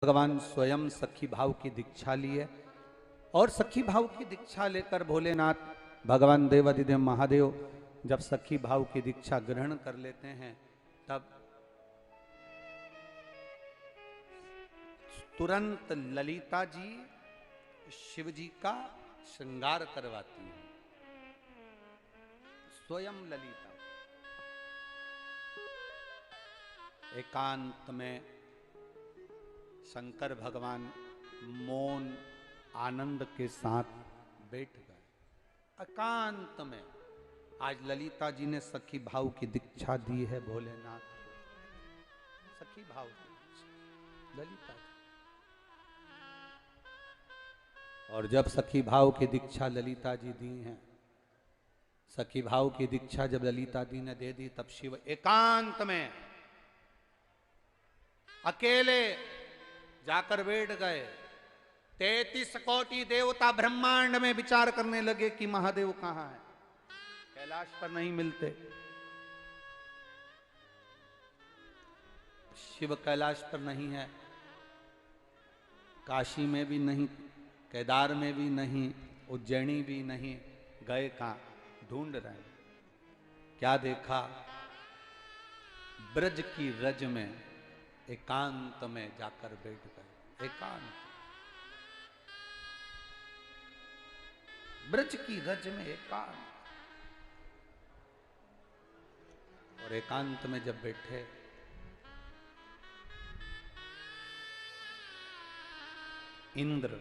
भगवान स्वयं सखी भाव की दीक्षा लिए और सखी भाव की दीक्षा लेकर भोलेनाथ भगवान देवाधिदेव महादेव जब सखी भाव की दीक्षा ग्रहण कर लेते हैं तब तुरंत ललिता जी शिव जी का श्रृंगार करवाती हैं। स्वयं ललिता एकांत में शंकर भगवान मौन आनंद के साथ बैठ गए एकांत में। आज ललिता जी ने सखी भाव की दीक्षा दी है भोलेनाथ को। सखी भाव की ललिता जी। और जब सखी भाव की दीक्षा ललिता जी दी हैं, सखी भाव की दीक्षा जब ललिता जी ने दे दी तब शिव एकांत में अकेले जाकर बैठ गए। 33 कोटि देवता ब्रह्मांड में विचार करने लगे कि महादेव कहां है। कैलाश पर नहीं मिलते। शिव कैलाश पर नहीं है, काशी में भी नहीं, केदार में भी नहीं, उज्जैनी भी नहीं। गए कहां? ढूंढ रहे। क्या देखा? ब्रज की रज में एकांत में जाकर बैठ गए। एकांत ब्रज की रज में एकांत। और एकांत में जब बैठे इंद्र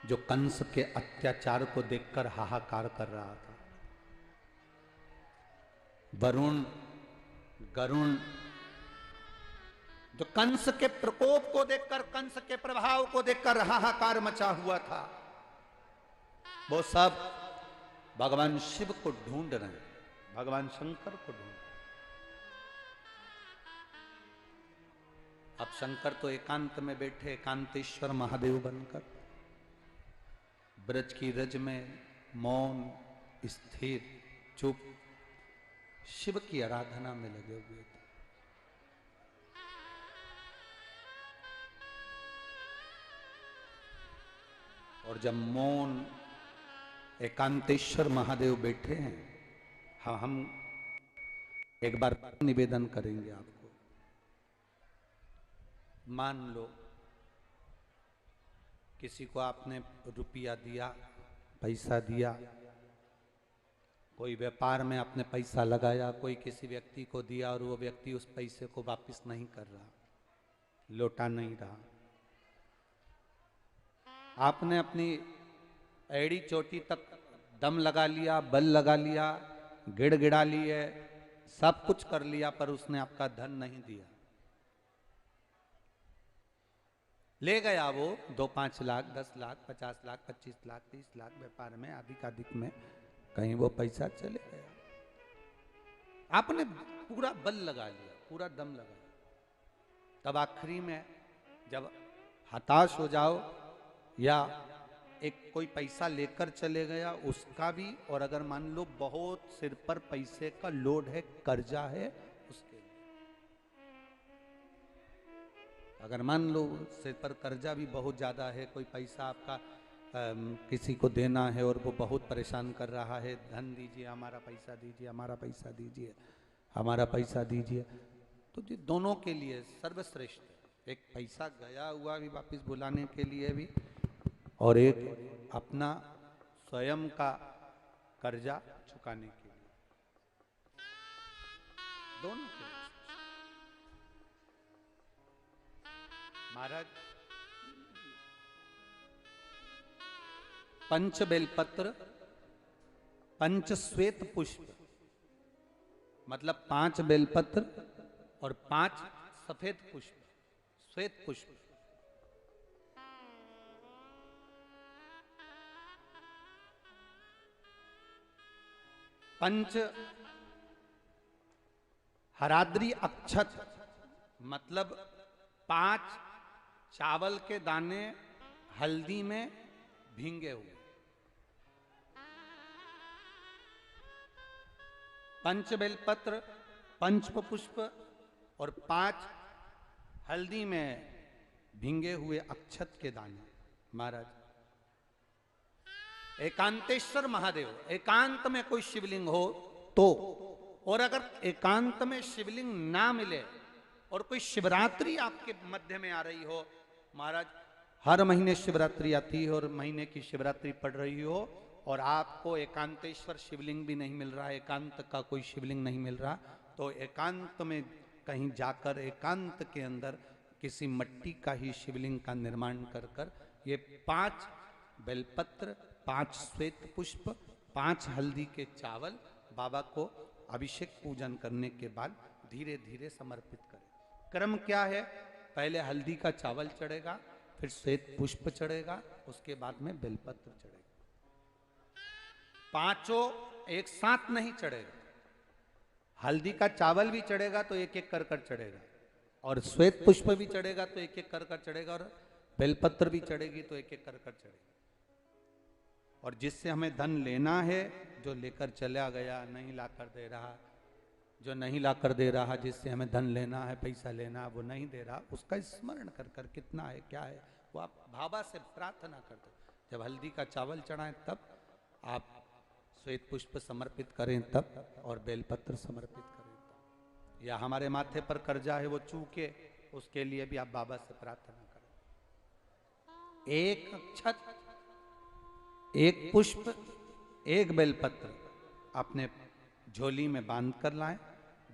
जो कंस के अत्याचार को देखकर हाहाकार कर रहा था, वरुण गरुण जो कंस के प्रकोप को देखकर, कंस के प्रभाव को देखकर हाहाकार मचा हुआ था, वो सब भगवान शिव को ढूंढ रहे हैं, भगवान शंकर को ढूंढ। अब शंकर तो एकांत में बैठे, एकांतेश्वर महादेव बनकर ब्रज की रज में मौन स्थिर चुप शिव की आराधना में लगे हुए थे। और जब मौन एकांतेश्वर महादेव बैठे हैं, हाँ, हम एक बार निवेदन करेंगे आपको। मान लो किसी को आपने रुपया दिया, पैसा दिया, कोई व्यापार में आपने पैसा लगाया, कोई किसी व्यक्ति को दिया और वो व्यक्ति उस पैसे को वापस नहीं कर रहा, लौटा नहीं रहा। आपने अपनी एड़ी चोटी तक दम लगा लिया, बल लगा लिया, गिड़गिड़ा लिए, सब कुछ कर लिया, पर उसने आपका धन नहीं दिया। ले गया वो 2-5 लाख, 10 लाख, 50 लाख, 25 लाख, 30 लाख व्यापार में अधिकाधिक में कहीं वो पैसा चले गया। आपने पूरा बल लगा लिया, पूरा दम लगा लिया। तब आखिरी में जब हताश हो जाओ या एक कोई पैसा लेकर चले गया उसका भी, और अगर मान लो बहुत सिर पर पैसे का लोड है, कर्जा है उसके लिए, अगर मान लो सिर पर कर्जा भी बहुत ज्यादा है, कोई पैसा आपका किसी को देना है और वो बहुत परेशान कर रहा है, धन दीजिए, हमारा पैसा दीजिए, हमारा पैसा दीजिए, हमारा पैसा दीजिए, तो ये दोनों के लिए सर्वश्रेष्ठ है। एक पैसा गया हुआ भी वापस बुलाने के लिए भी, और एक अपना स्वयं का कर्जा चुकाने के लिए, दोनों के लिए। महाराज पंच बेलपत्र, पंच श्वेत पुष्प, मतलब 5 बेलपत्र और 5 सफेद पुष्प, श्वेत पुष्प, पंच हराद्री अक्षत, मतलब 5 चावल के दाने हल्दी में भींगे हुए, पंच बेलपत्र पंच पुष्प और 5 हल्दी में भींगे हुए अक्षत के दाने। महाराज एकांतेश्वर महादेव, एकांत में कोई शिवलिंग हो तो, और अगर एकांत में शिवलिंग ना मिले और कोई शिवरात्रि आपके मध्य में आ रही हो, महाराज हर महीने शिवरात्रि आती है और महीने की शिवरात्रि पड़ रही हो और आपको एकांतेश्वर शिवलिंग भी नहीं मिल रहा, एकांत का कोई शिवलिंग नहीं मिल रहा, तो एकांत में कहीं जाकर एकांत के अंदर किसी मिट्टी का ही शिवलिंग का निर्माण कर कर ये 5 बेलपत्र, 5 श्वेत पुष्प, 5 हल्दी के चावल बाबा को अभिषेक पूजन करने के बाद धीरे धीरे समर्पित करें। क्रम क्या है? पहले हल्दी का चावल चढ़ेगा, फिर श्वेत पुष्प चढ़ेगा, उसके बाद में बेलपत्र चढ़ेगा। 5 एक साथ नहीं चढ़ेगा, हल्दी का चावल भी चढ़ेगा तो एक एक कर चढ़ेगा, और श्वेत पुष्प भी चढ़ेगा तो एक एक कर चढ़ेगा, और बेलपत्र भी चढ़ेगी तो एक एक कर चढ़ेगी। और जिससे हमें धन लेना है, जो लेकर चला गया, नहीं ला कर दे रहा, जो नहीं ला कर दे रहा, जिससे हमें धन लेना है, पैसा लेना, वो नहीं दे रहा, उसका स्मरण कर कर कितना है क्या है वो आप भावा से प्रार्थना कर दो। जब हल्दी का चावल चढ़ाएं तब आप श्वेत पुष्प समर्पित करें तब, और बेलपत्र समर्पित करें तब। या हमारे माथे पर कर्जा है वो चूके, उसके लिए भी आप बाबा से प्रार्थना करें। एक अक्षत, एक पुष्प, एक बेलपत्र अपने झोली में बांध कर लाएं।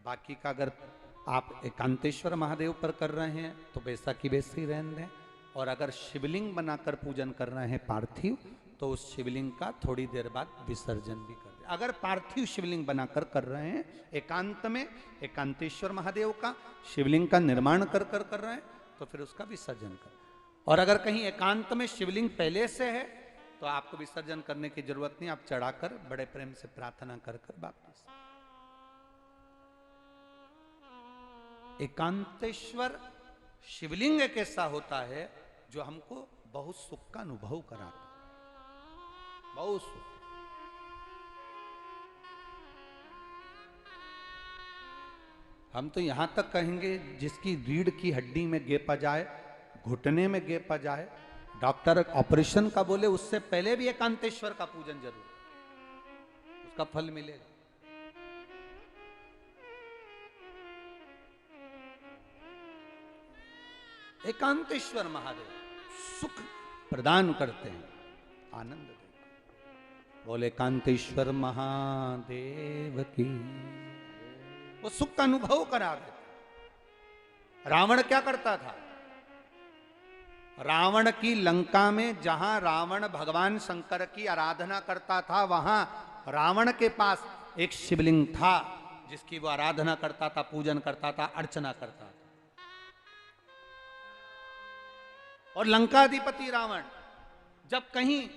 बाकी का अगर आप एकांतेश्वर महादेव पर कर रहे हैं तो वैसा की वैसी रहने दें, और अगर शिवलिंग बनाकर पूजन कर रहे हैं पार्थिव, तो उस शिवलिंग का थोड़ी देर बाद विसर्जन भी कर दें। अगर पार्थिव शिवलिंग बनाकर कर रहे हैं एकांत में, एकांतेश्वर महादेव का शिवलिंग का निर्माण कर रहे हैं, तो फिर उसका विसर्जन करें। और अगर कहीं एकांत में शिवलिंग पहले से है तो आपको विसर्जन करने की जरूरत नहीं, आप चढ़ाकर बड़े प्रेम से प्रार्थना कर वापस। एकांतेश्वर शिवलिंग एक ऐसा होता है जो हमको बहुत सुख का अनुभव कराता है, बहुत सुख। हम तो यहां तक कहेंगे जिसकी रीढ़ की हड्डी में गेप आ जाए, घुटने में गेप आ जाए, डॉक्टर ऑपरेशन का बोले उससे पहले भी एकांतेश्वर का पूजन जरूर, उसका फल मिलेगा। एकांतेश्वर महादेव सुख प्रदान करते हैं, आनंद देते हैं। बोले एकांतेश्वर महादेव की, वो सुख का अनुभव करा देते। रावण क्या करता था? रावण की लंका में जहां रावण भगवान शंकर की आराधना करता था, वहां रावण के पास एक शिवलिंग था जिसकी वो आराधना करता था, पूजन करता था, अर्चना करता था। और लंकाधिपति रावण जब कहीं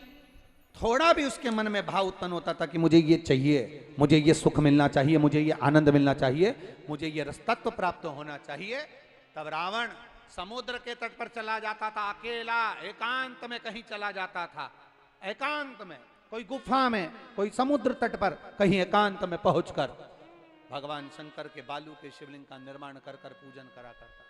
थोड़ा भी उसके मन में भाव उत्पन्न होता था कि मुझे ये चाहिए, मुझे ये सुख मिलना चाहिए, मुझे ये आनंद मिलना चाहिए, मुझे ये रसतत्व प्राप्त होना चाहिए, तब रावण समुद्र के तट पर चला जाता था, अकेला एकांत में कहीं चला जाता था, एकांत में कोई गुफा में, कोई समुद्र तट पर कहीं एकांत में पहुंचकर भगवान शंकर के बालू के शिवलिंग का निर्माण कर पूजन करा करता।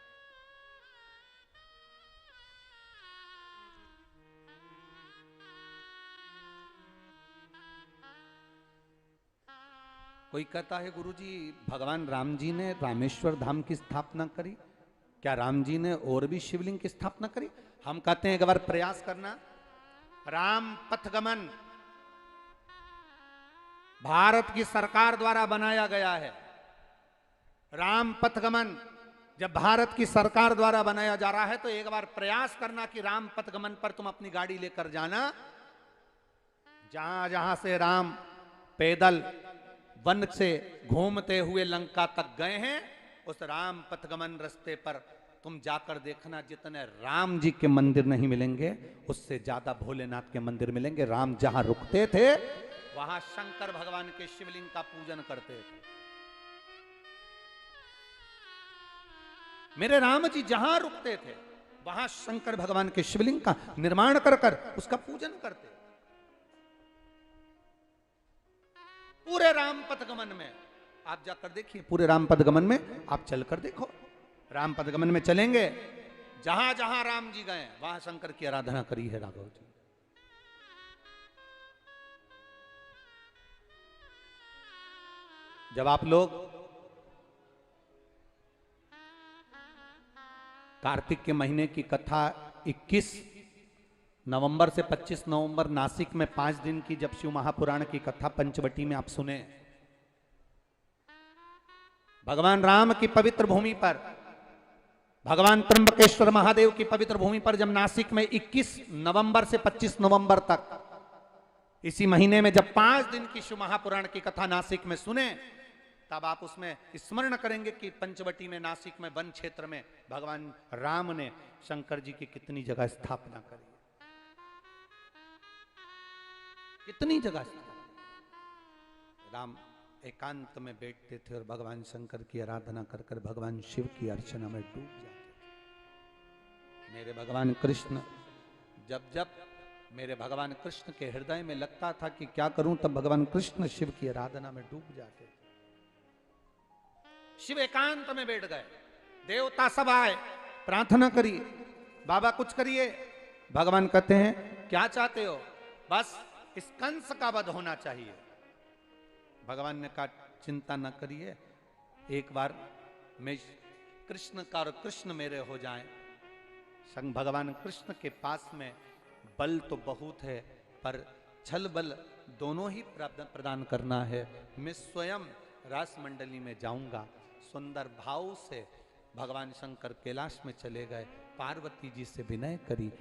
कोई कहता है गुरुजी भगवान राम जी ने रामेश्वर धाम की स्थापना करी, क्या राम जी ने और भी शिवलिंग की स्थापना करी? हम कहते हैं एक बार प्रयास करना। राम पथगमन भारत की सरकार द्वारा बनाया गया है। राम पथगमन जब भारत की सरकार द्वारा बनाया जा रहा है तो एक बार प्रयास करना कि राम पथगमन पर तुम अपनी गाड़ी लेकर जाना, जहां जहां से राम पैदल वन से घूमते हुए लंका तक गए हैं, उस राम पथगमन रास्ते पर तुम जाकर देखना, जितने राम जी के मंदिर नहीं मिलेंगे उससे ज्यादा भोलेनाथ के मंदिर मिलेंगे। राम जहां रुकते थे वहां शंकर भगवान के शिवलिंग का पूजन करते थे। मेरे राम जी जहां रुकते थे वहां शंकर भगवान के शिवलिंग का निर्माण कर उसका पूजन करते। पूरे राम पथगमन में आप जाकर देखिए पूरे राम पदगमन में, आप चलकर देखो, राम पदगमन में चलेंगे, जहां जहां राम जी गए वहां शंकर की आराधना करी है राघव जी। जब आप लोग कार्तिक के महीने की कथा 21 नवंबर से 25 नवंबर नासिक में 5 दिन की जब शिव महापुराण की कथा पंचवटी में आप सुने, भगवान राम की पवित्र भूमि पर, भगवान त्र्यंबकेश्वर महादेव की पवित्र भूमि पर जब नासिक में 21 नवंबर से 25 नवंबर तक इसी महीने में जब 5 दिन की शिव महापुराण की कथा नासिक में सुने, तब आप उसमें स्मरण करेंगे कि पंचवटी में, नासिक में, वन क्षेत्र में भगवान राम ने शंकर जी की कितनी जगह स्थापना करी, कितनी जगह राम एकांत में बैठते थे और भगवान शंकर की आराधना कर कर भगवान शिव की अर्चना में डूब जाते थे। मेरे भगवान कृष्ण जब जब मेरे भगवान कृष्ण के हृदय में लगता था कि क्या करूं, तब भगवान कृष्ण शिव की आराधना में डूब जाते थे। शिव एकांत में बैठ गए, देवता सब आए, प्रार्थना करिए, बाबा कुछ करिए। भगवान कहते हैं क्या चाहते हो, बस इस कंस का वध होना चाहिए। भगवान ने कहा चिंता न करिए, एक बार मैं कृष्ण का और कृष्ण मेरे हो जाएं। संग भगवान कृष्ण के पास में बल तो बहुत है, पर छल बल दोनों ही प्रदान करना है। मैं स्वयं रास मंडली में जाऊंगा। सुंदर भाव से भगवान शंकर कैलाश में चले गए, पार्वती जी से विनय करी।